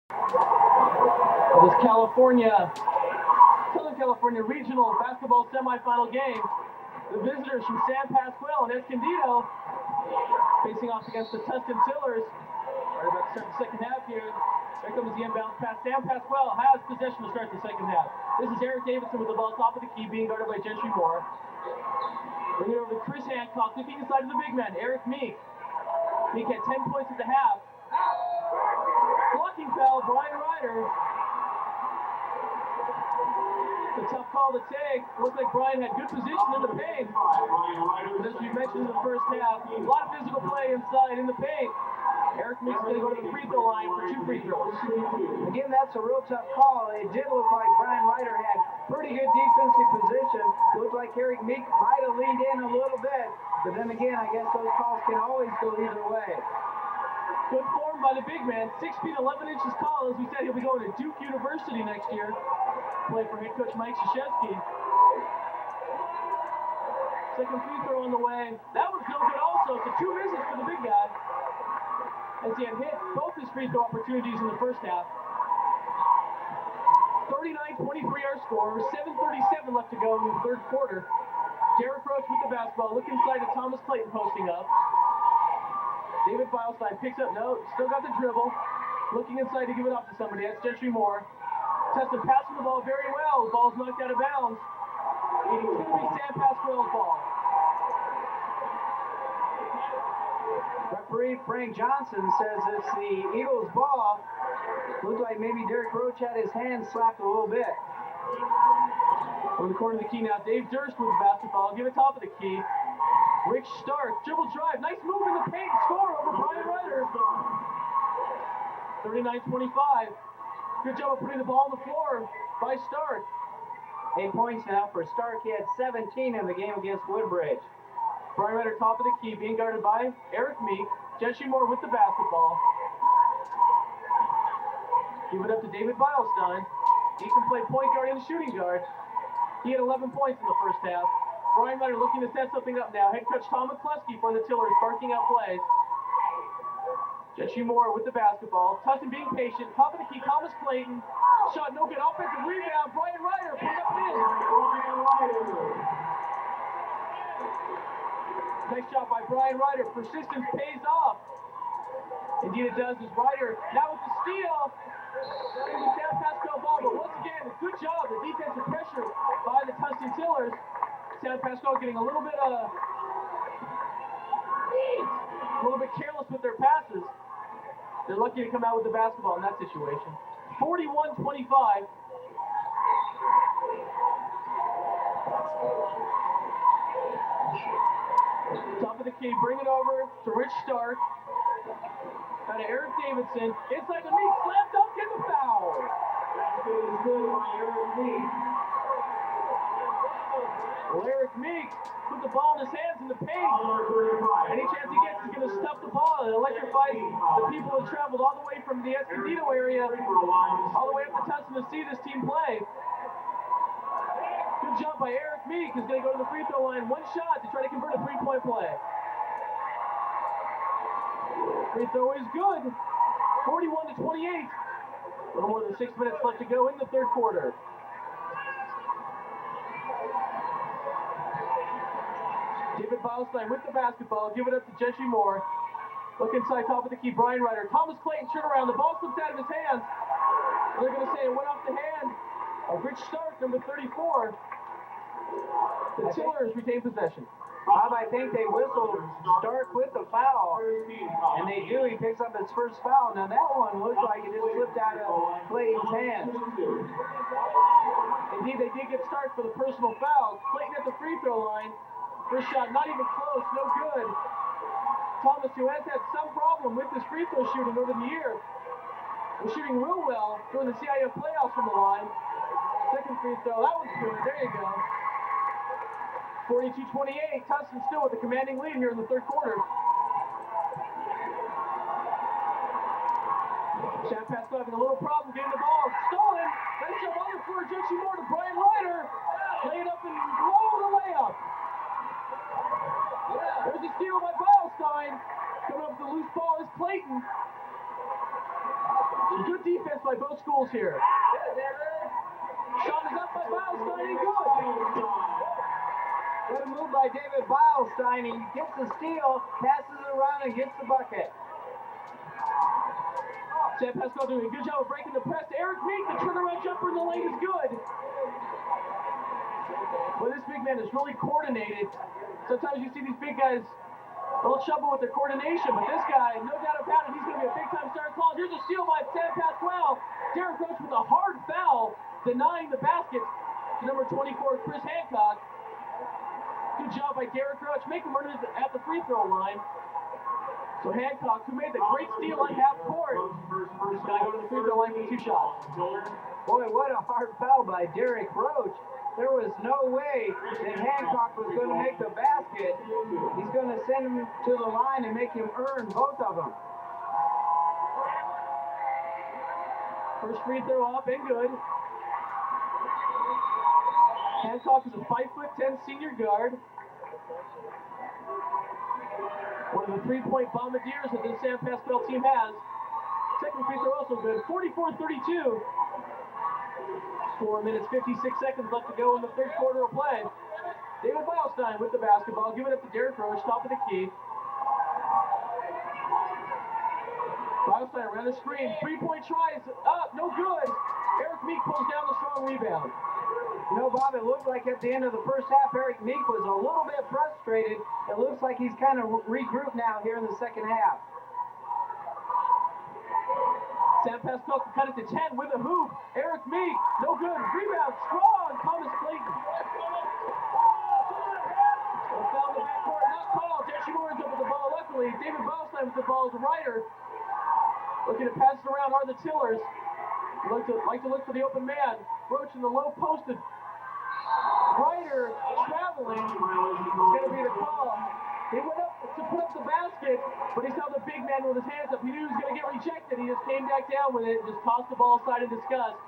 This Southern California Regional Basketball Semifinal game. The visitors from San Pasqual and Escondido facing off against the Tustin Tillers. Right about to start the second half here. Here comes the inbound pass. San Pasqual has possession to start the second half. This is Eric Davidson with the ball top of the key, being guarded by Gentry Moore. Bring it over to Chris Hancock, looking inside to the big man, Eric Meek. Meek had 10 points at the half. Blocking foul, Brian Ryder. It's a tough call to take. Looks like Brian had good position in the paint. As we mentioned in the first half, a lot of physical play inside in the paint. Eric Meek's going to go to the free throw line for 2 free throws. Again, that's a real tough call. It did look like Brian Ryder had pretty good defensive position. Looked like Eric Meek might have leaned in a little bit. But then again, I guess those calls can always go either way. Good form by the big man. 6 feet 11 inches tall. As we said, he'll be going to Duke University next year. Play for head coach Mike Krzyzewski. Second free throw on the way. That was no good also. So 2 misses for the big guy, as he had hit both his free throw opportunities in the first half. 39-23 our score. 7:37 left to go in the third quarter. Derek Roach with the basketball. Look inside to Thomas Clayton posting up. David Beilstein picks up, no, still got the dribble. Looking inside to give it off to somebody. That's Gentry Moore. Tustin passing the ball very well. The ball's knocked out of bounds. It's going to be San Pasqual's ball. Referee Frank Johnson says it's the Eagles' ball. Looked like maybe Derek Roach had his hand slapped a little bit. Over the corner of the key now, Dave Durst with the basketball. Give it top of the key. Rick Stark, dribble drive, nice move in the paint, score over Brian Ryder. 39-25. Good job of putting the ball on the floor by Stark. 8 points now for Stark. He had 17 in the game against Woodbridge. Brian Ryder top of the key, being guarded by Eric Meek. Gentry Moore with the basketball. Give it up to David Beilstein. He can play point guard and shooting guard. He had 11 points in the first half. Brian Ryder looking to set something up now. Head coach Tom McCluskey for the Tillers, sparking out plays. Gentry Moore with the basketball. Tustin being patient. Top of the key, Thomas Clayton. Shot no good. Offensive rebound. Brian Ryder put up in. Nice shot by Brian Ryder. Persistence pays off. Indeed it does, as Ryder now with the steal. In the San Pasqual ball, but once again, good job. The defensive pressure by the Tustin Tillers. San Pasqual getting a little bit careless with their passes. They're lucky to come out with the basketball in that situation. 41-25. Top of the key, bring it over to Rich Stark. Out to Eric Davidson. Inside the Meek, slam dunk, get the foul. That is good by Eric Meek. Well, Eric Meek put the ball in his hands in the paint. Any chance he gets, he's going to stuff the ball and electrify the people who traveled all the way from the Escondido area, all the way up to Tustin to see this team play. Good job by Eric Meek, who's going to go to the free throw line. One shot to try to convert a three-point play. Free throw is good. 41-28. A little more than 6 minutes left to go in the third quarter. David Beilstein with the basketball. Give it up to Gentry Moore. Look inside, top of the key, Brian Ryder. Thomas Clayton turn around. The ball slips out of his hands. They're going to say it went off the hand of Rich Stark, number 34. The Tillers retain possession. Bob, I think they whistled Stark with the foul, and they do. He picks up his first foul. Now that one looked like it just slipped out of Clayton's hands. Indeed, they did get Stark for the personal foul. Clayton at the free throw line. First shot, not even close, no good. Thomas, who has had some problem with his free throw shooting over the year, was shooting real well during the CIF playoffs from the line. Second free throw, that was good. There you go. 42-28. Tustin still with a commanding lead here in the third quarter. San Pasqual having a little problem getting the ball. Stolen. Nice job on the floor. Gentry Moore to Brian Ryder. Lay it up and blow the layup. There's a steal by Beilstein. Coming up with the loose ball is Clayton. Some good defense by both schools here. Shot is up by Beilstein and good. Good move by David Beilstein. He gets the steal, passes it around, and gets the bucket. San Pasquale doing a good job of breaking the press. Eric Meek, the turnaround jumper in the lane is good. Well, this big man is really coordinated. Sometimes you see these big guys a little trouble with their coordination, but this guy, no doubt about it, he's going to be a big-time star call. Here's a steal by San Pasquale. Derek Roach with a hard foul, denying the basket to number 24, Chris Hancock. Good job by Derek Roach, making him earn it at the free throw line. So Hancock, who made the great steal on half court, is going to go to the free throw line for 2 shots. Boy, what a hard foul by Derek Roach. There was no way that Hancock was going to make the basket. He's going to send him to the line and make him earn both of them. First free throw up and good. Hancock is a 5'10" senior guard. One of the three-point bombardiers that the San Pasquale team has. Second free throw also good. 44-32. 4 minutes, 56 seconds left to go in the third quarter of play. David Beilstein with the basketball, giving it up to Derek Roach, top of the key. Beilstein around the screen, three-point tries, up, no good. Eric Meek pulls down the strong rebound. You know, Bob, it looked like at the end of the first half, Eric Meek was a little bit frustrated. It looks like he's kind of regrouped now here in the second half. San Pasquale can cut it to 10 with a hoop. Eric Meek, no good. Rebound, strong. Thomas Clayton. Foul in the backcourt, not called. Jesse Moore's up with the ball. Luckily, David Beilstein with the ball as a rider. Looking to pass it around are the Tillers. Like to look for the open man. Roach in the low posted. Ryder traveling. It's going to be the call. He went up to put up the basket, but he saw the big man with his hands up. He knew he was going to get rejected. He just came back down with it, just tossed the ball aside in disgust.